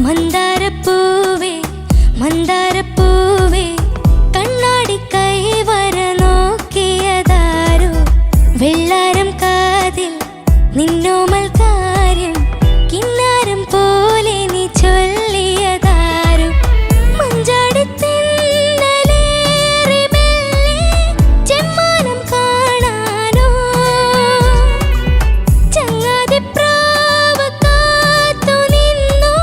മന്ദാരപ്പൂവേ മന്ദാരപ്പൂവേ കണ്ണാടി കൈവര നോക്കിയതാരോ വെള്ളാരം കാതിൽ നിന്നോമൽ കാര്യം കിന്നാരം പോലെ നീ ചൊല്ലിയതാരോ മഞ്ചാടി തെന്നലേറി മെല്ലെ ചെമ്മാനം കാണാനോ ചങ്ങാതി പ്രാവ് കാത്തു നിന്നു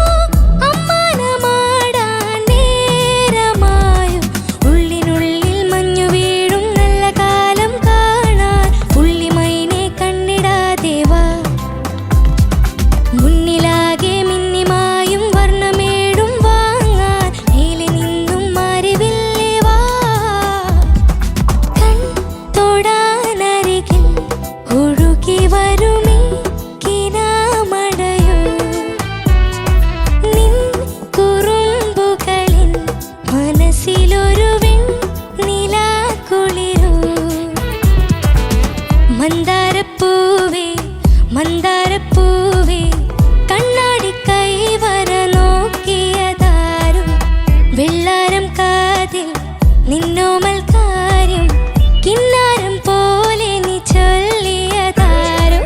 അമ്മാനമാടാൻ നേരമായോ ഉള്ളിനുള്ളിൽ മഞ്ഞു വീഴും നല്ല കാലം കാണാൻ പുള്ളിമൈനെ കണ്ണിടാതെ വാ മുന്നിലാകെ മിന്നിമായും വർണ്ണമേടും വാങ്ങാൻ മേലെ നിന്നും മാറിവില്ലേ വാ കൺ തൊടാനരികിൽ ഒഴുകി വരുമീ കിനാമഴയോ നിൻ കുറുമ്പുകളിൻ മനസ്സിലൊരു നിലാക്കുളിരോ മന്ദാരപ്പൂവേ മന്ദാരപ്പൂവേ കണ്ണാടി കൈവര നോക്കിയതാരും വെള്ളാരം കാതിൽ നിന്നോമൽ കാര്യം കിന്നാരം പോലെ നീ ചൊല്ലിയതാരും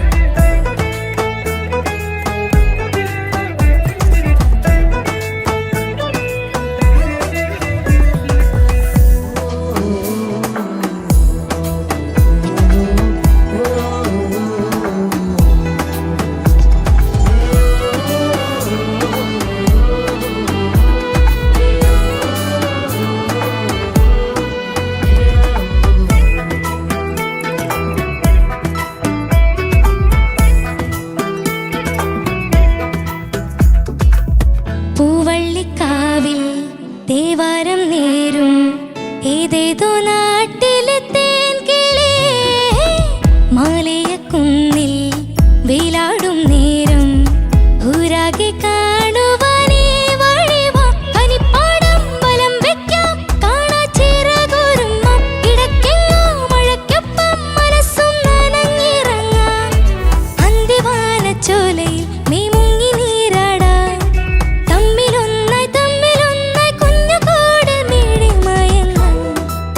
പൂവള്ളിക്കാവിൽ തേവാരം നേരും ഏതേതോ നാട്ടിലെ തേൻകിളി മാലയക്കുന്നിൽ വെയിലാടും നേരം ഊരാകെ കാണുവാനേ വഴിവാ പനിപ്പാടം വലം വെക്കാം കാണാ ചിറകുരുമ്മം ഇടയ്ക്കെങ്ങോ മഴയ്ക്കൊപ്പം മനസ്സും നനഞ്ഞിറങ്ങാം അന്തിവാനച്ചോലയിൽ മെയ് മുങ്ങി നീരാടാൻ തമ്മിലൊന്നായി കുഞ്ഞു കൂടെ മേടി മയങ്ങാൻ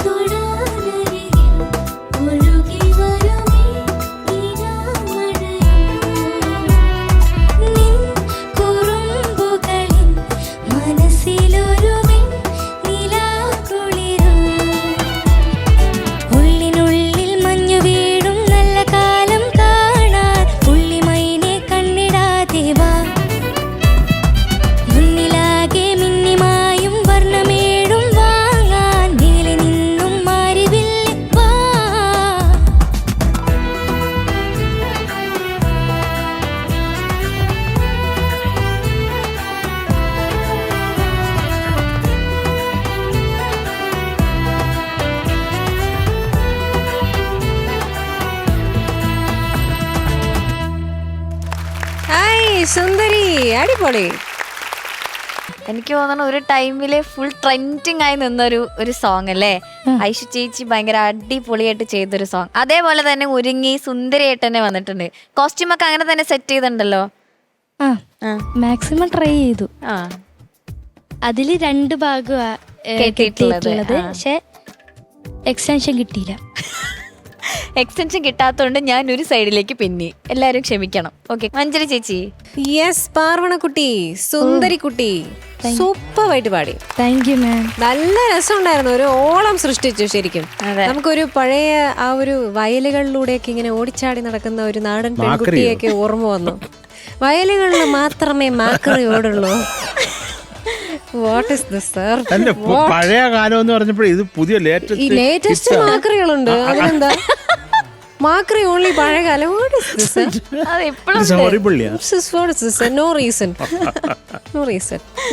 തൊടാനരികിൽ ഒഴുകി വരുമീ കിനാമഴയോ നിൻ കുറുമ്പുകളിൻ മനസ്സിലൊരു നിലാക്കുളിരോ ഉള്ളിനുള്ളിൽ മഞ്ഞു വീഴും നല്ല കാലം കാണാൻ പുള്ളിമൈനെ കണ്ണിടാതെ വാ മുന്നിലാകെ മിന്നിമായും വർണ്ണമേടും വാങ്ങാൻ മേലെ നിന്നും മാറിവില്ലേ വാ ഹായ് സുന്ദരി, അടിപൊളി. എനിക്ക് തോന്നുന്നു ഒരു ടൈമില് ഫുൾ ട്രെൻഡിങ് ആയി നിന്നൊരു സോങ് അല്ലേ? ഐഷു ചേച്ചി ഭയങ്കര അടിപൊളിയായിട്ട് ചെയ്തൊരു സോങ്. അതേപോലെ തന്നെ ഒരുങ്ങി സുന്ദരിയായിട്ട് തന്നെ വന്നിട്ടുണ്ട്. കോസ്റ്റ്യൂം ഒക്കെ അങ്ങനെ തന്നെ സെറ്റ് ചെയ്തിട്ടുണ്ടല്ലോ. മാക്സിമം ട്രൈ ചെയ്തു. ആ അതില് 2 ഭാഗം കേട്ടിട്ടുള്ളത്. പക്ഷെ എക്സ്റ്റൻഷൻ കിട്ടിയില്ല. എക്സ്റ്റൻഷൻ കിട്ടാത്തതുകൊണ്ട് ഞാൻ ഒരു സൈഡിലേക്ക് പിന്നി. എല്ലാരും ക്ഷമിക്കണം. ഓക്കെ, മഞ്ജരി ചേച്ചി. യെസ്, പാർവണക്കുട്ടി, സുന്ദരി കുട്ടി, സൂപ്പറായിട്ട് പാടി. Thank you ma'am. നല്ല രസമുണ്ടായിരുന്നു. ഒരു ഓളം സൃഷ്ടിച്ചു ശരിക്കും. നമുക്കൊരു പഴയ ആ ഒരു വയലുകളിലൂടെയൊക്കെ ഇങ്ങനെ ഓടിച്ചാടി നടക്കുന്ന ഒരു നാടൻ പെൺകുട്ടിയൊക്കെ ഓർമ്മ വന്നു. വയലുകളിൽ മാത്രമേ മാക്രി ഓടുള്ളൂ. What is this sir? പഴയ കാലം എന്ന് പറഞ്ഞപ്പോൾ ഇത് പുതിയ ലേറ്റസ്റ്റ് മാക്രികളുണ്ട്. അതിനെന്താ മാക്രി ഓൺലി പഴയ കാലം? What is this? അത് ഇപ്പോഴും no reason.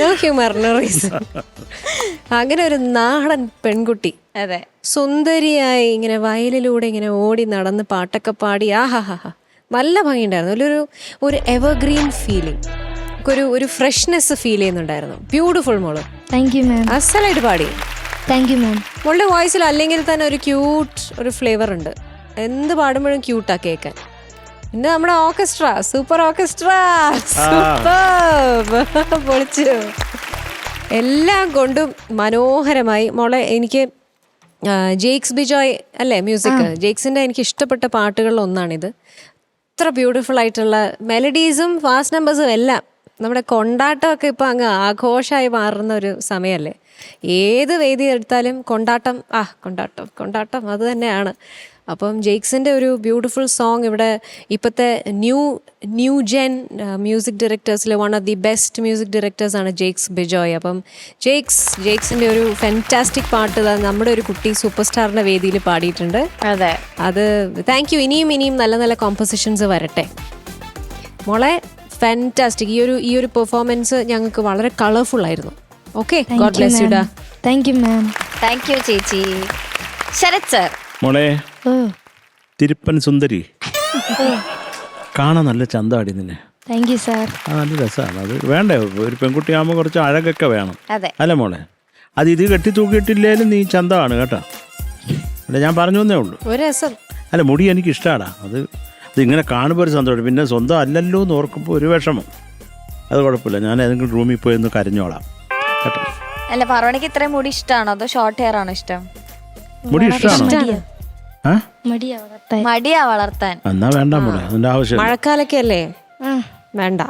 No humour no reason. അങ്ങനെ ഒരു നാടൻ പെൺകുട്ടി അതെ, സുന്ദരിയായി ഇങ്ങനെ വയലിലൂടെ ഇങ്ങനെ ഓടി നടന്ന് പാട്ടൊക്കെ പാടി ആഹാഹാ നല്ല ഭംഗിയുണ്ടായിരുന്നു. ഒരു എവർഗ്രീൻ ഫീലിംഗ്, ഒരു ഫ്രഷ്നെസ് ഫീൽ ചെയ്യുന്നുണ്ടായിരുന്നു. ബ്യൂട്ടിഫുൾ മോള്, താങ്ക് യു മാം. അസലായിട്ട് പാടി. Thank you ma'am. മോളുടെ വോയിസിൽ അല്ലെങ്കിൽ തന്നെ ഒരു ക്യൂട്ട് ഒരു ഫ്ലേവർ ഉണ്ട്. എന്ത് പാടുമ്പോഴും ക്യൂട്ടാ കേൾക്കാൻ. പിന്നെ നമ്മുടെ ഓർക്കസ്ട്ര, സൂപ്പർ ഓർക്കസ്ട്ര, സൂപ്പർ പൊളിച്ചു. എല്ലാം കൊണ്ടും മനോഹരമായി. മോളെ എനിക്ക് ജെയ്ക്സ് ബിജോയ് അല്ലേ മ്യൂസിക്, ജെയ്ക്സിന്റെ എനിക്ക് ഇഷ്ടപ്പെട്ട പാട്ടുകളിൽ ഒന്നാണിത്. അത്ര ബ്യൂട്ടിഫുൾ ആയിട്ടുള്ള മെലഡീസും ഫാസ്റ്റ് നമ്പേഴ്സും എല്ലാം. നമ്മുടെ കൊണ്ടാട്ടമൊക്കെ ഇപ്പം അങ്ങ് ആഘോഷമായി മാറുന്ന ഒരു സമയമല്ലേ. ഏത് വേദി എടുത്താലും കൊണ്ടാട്ടം, കൊണ്ടാട്ടം അത് തന്നെയാണ്. അപ്പം ജെയ്ക്സിൻ്റെ ഒരു ബ്യൂട്ടിഫുൾ സോങ് ഇവിടെ ഇപ്പോഴത്തെ ന്യൂ ജെൻ മ്യൂസിക് ഡയറക്ടേഴ്സിൽ one of the best music ഡയറക്ടേഴ്സാണ് ജെയ്ക്സ് ബിജോയ്. അപ്പം ജെയ്ക്സിൻ്റെ ഒരു ഫാന്റാസ്റ്റിക് പാട്ട് നമ്മുടെ ഒരു കുട്ടി സൂപ്പർ സ്റ്റാറിൻ്റെ വേദിയിൽ പാടിയിട്ടുണ്ട്. അതെ, അത് താങ്ക് യു. ഇനിയും നല്ല നല്ല കോമ്പോസിഷൻസ് വരട്ടെ മോളെ. ഫാന്റാസ്റ്റിക്. ഈ ഒരു പെർഫോമൻസ് ഞങ്ങൾക്ക് വളരെ കളർഫുൾ ആയിരുന്നു. ഓക്കെ, ഗോഡ് ബ്ലെസ് യു ഡാ. Thank you ma'am. Thank you ചേച്ചി. ശരത് സർ. മോളെ ഓ തിരുപ്പൻ സുന്ദരി, കാണാൻ നല്ല ചന്താടി നിന്നെ. Thank you sir. നല്ല രസമാണ്. അത് വേണ്ടേ, ഒരു പെൺകുട്ടിയാകുമ്പോൾ കുറച്ച് അഴകൊക്കെ വേണം. അതെ, അല്ല മോളെ, അത് ഇത് കെട്ടി തൂക്കിയിട്ടില്ലേലും നീ ചന്തമാണ് കേട്ടോ. അല്ല, ഞാൻ പറഞ്ഞു തന്നേ ഉള്ളൂ. ഒരു രസം. അല്ല, മുടി എനിക്ക് ഇഷ്ടമാണ്. അത് ഇങ്ങനെ കാണുമ്പോൾ ഒരു സന്തോഷം. പിന്നെ സ്വന്തം അല്ലല്ലോ എന്ന് ഓർക്കുമ്പോൾ ഒരു വിഷമം. അത് കുഴപ്പമില്ല, ഞാൻ ഏതെങ്കിലും റൂമിൽ പോയി ഒന്ന് കരഞ്ഞോളാം കേട്ടോ. അല്ല, പറവണിക്ക് ഇത്രയും മുടി ഇഷ്ടമാണോ അതോ ഷോർട്ട് ഹെയർ ആണോ ഇഷ്ടം? മുടി ഇഷ്ടമാണോ? മടിയാ വളർത്താൻ. എന്നാ വേണ്ട മോളെ, അതിന്റെ ആവശ്യം മഴക്കാലൊക്കെ അല്ലേ, വേണ്ട.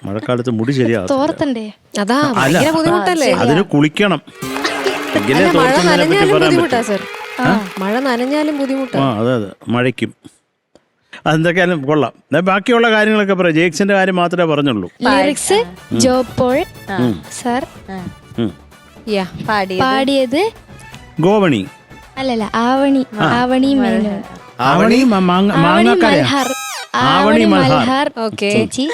മഴക്കാലത്ത് മുടി ശരിയാവും. തോർത്തണ്ടേ? അതാ ഭയങ്കര ബുദ്ധിമുട്ടല്ലേ. അതിന് കുളിക്കണം. എങ്കിലേ മഴ തോർത്തുന്നതിനെ പറ്റി നനഞ്ഞാലും പറയാൻ ബുദ്ധിമുട്ടാ പറ്റും. സർ. മഴ നനഞ്ഞാലും ബുദ്ധിമുട്ടാ. അതെ മഴയ്ക്കും. അതെന്തൊക്കെയാലും കൊള്ളാം. ബാക്കിയുള്ള കാര്യങ്ങളൊക്കെ പറയാം. ജെയ്ക്സിന്റെ കാര്യം മാത്രമേ പറഞ്ഞുള്ളൂ. ലിറിക്സ് ജോബ് പോൾ സർ, പാടിയത് ഗോവണി അല്ലല്ല ആവണി മേനോൻ. ആവണി മൽഹാർ. ആവണി മൽഹാർ ഓക്കെ. ചേച്ചി.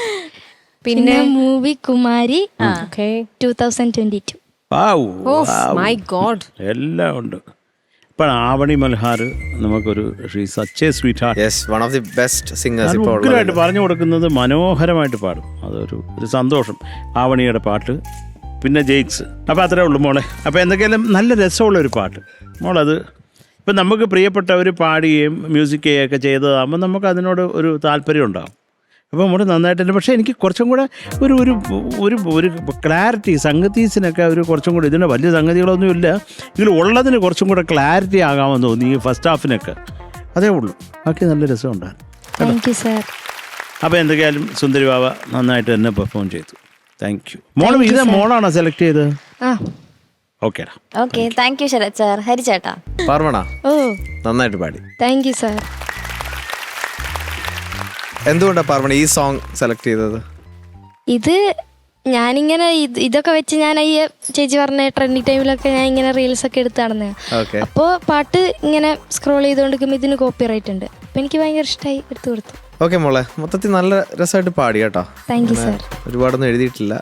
പിന്നെ മൂവി കുമാരി 2022. മൈ ഗോഡ്, എല്ലാം ഉണ്ട്. ഇപ്പം ആവണി മൽഹാർ നമുക്കൊരു such A sweet heart. Yes, one of the best singers. ഇപ്പോൾ ഉഗ്രമായിട്ട് പറഞ്ഞു കൊടുക്കുന്നത്, മനോഹരമായിട്ട് പാടും. അതൊരു സന്തോഷം. ആവണിയുടെ പാട്ട്, പിന്നെ ജെയ്ക്സ്. അപ്പോൾ അത്രേ ഉള്ളൂ മോളെ. അപ്പോൾ എന്തൊക്കെയാലും നല്ല രസമുള്ള ഒരു പാട്ട് മോളത്. ഇപ്പം നമുക്ക് പ്രിയപ്പെട്ടവർ പാടുകയും മ്യൂസിക് ചെയ്യുകയൊക്കെ ചെയ്തതാകുമ്പോൾ നമുക്ക് അതിനോട് ഒരു താല്പര്യം ഉണ്ടാകും. അപ്പോൾ നമ്മൾ നന്നായിട്ടുണ്ട്. പക്ഷേ എനിക്ക് കുറച്ചും കൂടെ ഒരു ഒരു ഒരു ഒരു ക്ലാരിറ്റി, സംഗീതീസിനൊക്കെ ഒരു കുറച്ചും കൂടെ, ഇതിൻ്റെ വലിയ സംഗതികളൊന്നും ഇല്ല, ഇതിൽ ഉള്ളതിന് കുറച്ചും കൂടെ ക്ലാരിറ്റി ആകാമെന്ന് തോന്നി ഈ ഫസ്റ്റ് ഹാഫിനൊക്കെ. അതേ ഉള്ളൂ, ബാക്കി നല്ല രസമുണ്ടായിരുന്നു. Thank you sir. അപ്പോൾ എന്തൊക്കെയാലും സുന്ദരി ബാബ നന്നായിട്ട് തന്നെ പെർഫോം ചെയ്തു. Thank you. മോളും ഇത് മോളാണോ സെലക്ട് ചെയ്തത്? ഓക്കേടാ. Okay, thank you Sharath sir. ഹരിച്ചേട്ടാ. പാർവണ ഓ നന്നായിട്ട് പാടി. Thank you sir. എന്തുകൊണ്ടാ പാർവണ ഈ സോങ് സെലക്ട് ചെയ്തത്? ഇത് ഞാനിങ്ങനെ ഇതൊക്കെ വെച്ച് ഞാൻ ഈ ചേച്ചി പറഞ്ഞ ട്രെൻഡിങ് ടൈമിലൊക്കെ ഞാൻ ഇങ്ങനെ റീൽസ് ഒക്കെ എടുത്ത് നടന്നതാണ്. ഓക്കെ. അപ്പോൾ പാട്ട് ഇങ്ങനെ സ്ക്രോൾ ചെയ്തുകൊണ്ടിരിക്കുമ്പോൾ ഇതിന് കോപ്പി റൈറ്റ് ഉണ്ട്. അപ്പം എനിക്ക് ഭയങ്കര ഇഷ്ടമായി, എടുത്തു കൊടുത്തു. ഓക്കെ മോളെ, മൊത്തത്തിൽ നല്ല രസമായിട്ട് പാടി കേട്ടോ. Thank you sir. ഒരുപാടൊന്നും എഴുതിയിട്ടില്ല,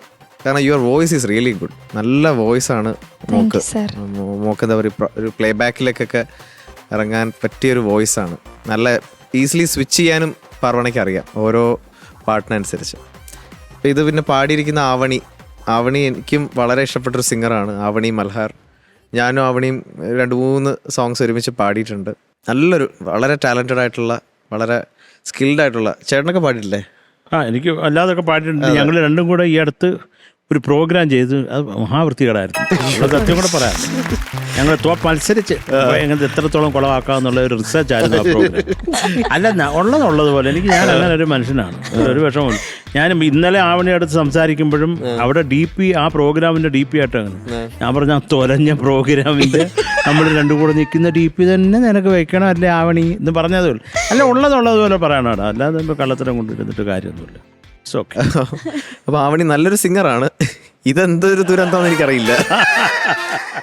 കാരണം your voice is really good. നല്ല വോയിസ് ആണ് മോക്ക്. മോക്ക് എന്താ പറയുക, ഒരു പ്ലേ ബാക്കിലേക്കൊക്കെ ഇറങ്ങാൻ പറ്റിയൊരു വോയിസ് ആണ്. നല്ല ഈസിലി സ്വിച്ച് ചെയ്യാനും പാർവണയ്ക്ക് അറിയാം, ഓരോ പാട്ടിനനുസരിച്ച്. അപ്പോൾ ഇത് പിന്നെ പാടിയിരിക്കുന്ന ആവണി എനിക്കും വളരെ ഇഷ്ടപ്പെട്ടൊരു സിംഗറാണ്. ആവണി മൽഹാർ. ഞാനും ആവണിയും 2-3 സോങ്സ് ഒരുമിച്ച് പാടിയിട്ടുണ്ട്. നല്ലൊരു വളരെ ടാലൻറ്റഡ് ആയിട്ടുള്ള, വളരെ സ്കിൽഡ് ആയിട്ടുള്ള. ചേട്ടനൊക്കെ പാടിയിട്ടില്ലേ? എനിക്ക് അല്ലാതൊക്കെ പാടിയിട്ടുണ്ട്. ഞങ്ങൾ രണ്ടും കൂടെ ഈ അടുത്ത് ഒരു പ്രോഗ്രാം ചെയ്ത്, അത് മഹാവൃത്തികേടായിരുന്നു. സത്യം കൂടെ പറയാം, ഞങ്ങൾ മത്സരിച്ച് എങ്ങനെ എത്രത്തോളം കുളവാക്കാന്നുള്ള ഒരു റിസർച്ച് ആയിരുന്നു ആ പ്രോഗ്രാം. അല്ല, ഉള്ളതുപോലെ എനിക്ക്, ഞാൻ അങ്ങനെ ഒരു മനുഷ്യനാണ്, ഒരു വിഷമമില്ല. ഞാൻ ഇന്നലെ ആവണി അടുത്ത് സംസാരിക്കുമ്പോഴും അവിടെ DP, ആ പ്രോഗ്രാമിന്റെ DP ആയിട്ട് അങ്ങനെ ഞാൻ പറഞ്ഞ തൊലഞ്ഞ പ്രോഗ്രാമിന്റെ നമ്മൾ രണ്ടും കൂടെ നിൽക്കുന്ന DP തന്നെ നിനക്ക് വെക്കണം അല്ലേ ആവണി എന്ന് പറഞ്ഞതേ ഉള്ളൂ. അല്ല, ഉള്ളതുപോലെ പറയണം, അല്ലാതെ കള്ളത്തരം കൊണ്ടിരുന്നിട്ട് കാര്യമൊന്നുമില്ല. ഓക്കെ. അപ്പോൾ ആവണി നല്ലൊരു സിംഗറാണ്. ഇതെന്തൊരു ദുരന്തമെന്ന് എനിക്കറിയില്ല,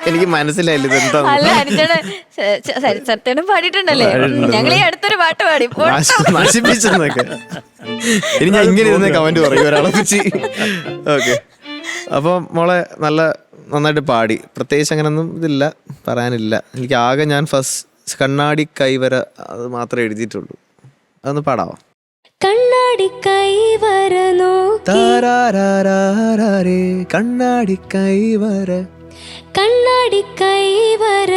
എനിക്ക് മനസ്സിലായില്ല ഇതെന്താ. സത്യനും പാടിയിട്ടുണ്ടല്ലേ, ഞങ്ങൾ ഈ അടുത്തൊരു പാട്ട് പാടി നശിപ്പിച്ചെന്നൊക്കെ. ഇനി ഞാൻ ഇങ്ങനെ ഇരുന്ന കമന്റ് പറയും ഒരാളെ വെച്ച്. ഓക്കെ, അപ്പോൾ മോളെ നന്നായിട്ട് പാടി. പ്രത്യേകിച്ച് അങ്ങനൊന്നും ഇതില്ല, പറയാനില്ല. എനിക്ക് ആകെ ഞാൻ ഫസ്റ്റ് കണ്ണാടി കൈവര അത് മാത്രമേ എഴുതിയിട്ടുള്ളൂ. അതൊന്ന് പാടാവോ? കണ്ണാടി കൈവര താരാരാരാരേ, കണ്ണാടി കൈവര, കണ്ണാടി കൈവര,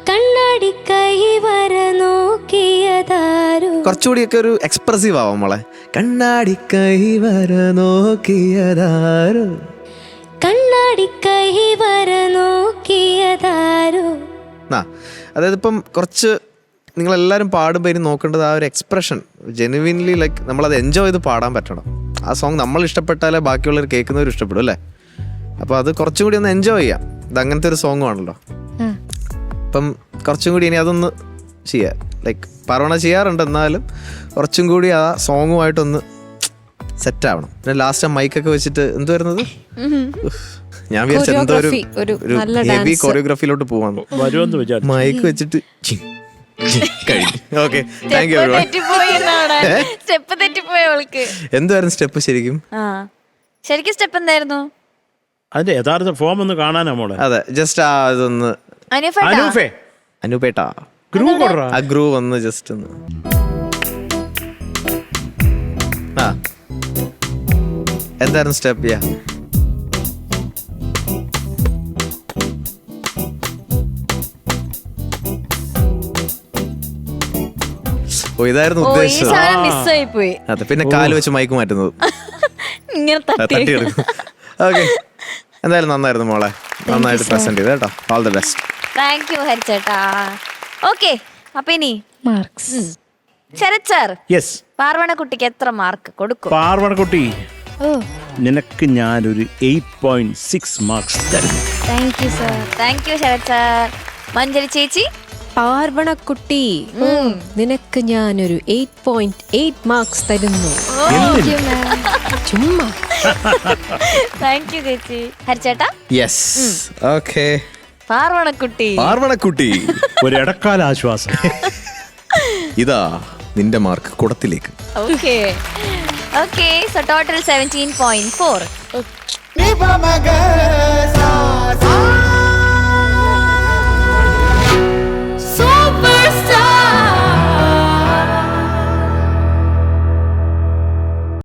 കണ്ണാടി കൈവര നോക്കിയതാരോ. കുറച്ചുകൂടിയൊക്കെ ഒരു എക്സ്പ്രസീവ് ആവാം മോളെ. കണ്ണാടി കൈവര നോക്കിയതാരോ, കണ്ണാടി കൈവര നോക്കിയതാരോ. അതായത് ഇപ്പം കുറച്ച് നിങ്ങളെല്ലാവരും പാടുമ്പോൾ ഇനി നോക്കേണ്ടത് ആ ഒരു എക്സ്പ്രഷൻ, ജെനുവിൻലി ലൈക്ക് നമ്മളത് എൻജോയ് ചെയ്ത് പാടാൻ പറ്റണം. ആ സോങ് നമ്മൾ ഇഷ്ടപ്പെട്ടാലേ ബാക്കിയുള്ളവർ കേൾക്കുന്നവർ ഇഷ്ടപ്പെടും അല്ലേ? അപ്പോൾ അത് കുറച്ചും കൂടി ഒന്ന് എൻജോയ് ചെയ്യാം. ഇത് അങ്ങനത്തെ ഒരു സോങ്ങും ആണല്ലോ. അപ്പം കുറച്ചും കൂടി ഇനി അതൊന്ന് ചെയ്യാം. ലൈക്ക് പറവണ ചെയ്യാറുണ്ട്, എന്നാലും കുറച്ചും കൂടി ആ സോങ്ങുമായിട്ടൊന്ന് സെറ്റ് ആവണം. പിന്നെ ലാസ്റ്റ് ആ മൈക്കൊക്കെ വെച്ചിട്ട് എന്ത് വരുന്നത്, ഞാൻ വിചാരിച്ച എന്തോ ഒരു ഹെവി കൊറിയോഗ്രാഫിയിലോട്ട് പോവാന്ന്. വരുമെന്ന് വിചാരിച്ചു. മൈക്ക് വെച്ചിട്ട് ഓക്കെ, താങ്ക് യു. സ്റ്റെപ്പ് തെറ്റിപ്പോയ അവൾക്ക്. എന്തായിരുന്നു സ്റ്റെപ്പ് ശരിക്കും? ശരിക്കും സ്റ്റെപ്പ് എന്തായിരുന്നു? അതിന്റെ യഥാർത്ഥ ഫോം ഒന്ന് കാണാനാ മോളെ. അതെ, ജസ്റ്റ് ആ ഇതൊന്ന് അനൂഫേ അനുപേട്ടാ ഗ്രൂവ് കൊടുറാ. ആ ഗ്രൂവ് ഒന്ന് ജസ്റ്റ് ഒന്ന്. ആ എന്തായിരുന്നു സ്റ്റെപ്പ്? യാ ഓ, ഇതായിരുന്നു ഉദ്ദേശിച്ചത്. മിസ്സായി പോയി. അതെ, പിന്നെ കാല് വെച്ച് മൈക്ക് മാറ്റുന്നത് ഇങ്ങനെ തട്ടിയെടുക്കും. ഓക്കെ, എന്തായാലും നന്നായിരുന്നു മോളെ, നന്നായിട്ട് പ്രസന്റ് ചെയ്ത് കേട്ടോ. All the best. Thank you ഹരിച്ചേട്ടാ. ഓക്കെ, അപ്പൊ ഇനി മാർക്സ്. Sharath sir, yes. പാർവണക്കുട്ടിക്ക് എത്ര മാർക്ക് കൊടുക്കും? പാർവണക്കുട്ടി, ഓ നിനക്ക് ഞാനൊരു 8.6 മാർക്സ് തരുന്നു. Thank you sir. Thank you Sharath sir. Manjari ചേച്ചി, പാർവണക്കുട്ടി, നിനക്ക് ഞാനൊരു 8.8 മാർക്സ് തരുന്നു. ചുമ്മാ. താങ്ക് യു ചേച്ചി. ഹരിച്ചേട്ടാ, യെസ്. ഓക്കെ, പാർവണക്കുട്ടി, പാർവണക്കുട്ടി, ഒരു ഇടക്കാല ആശ്വാസം. ഇതാ നിന്റെ മാർക്ക് കുടത്തിലേക്ക്. Okay okay. So total 17.4.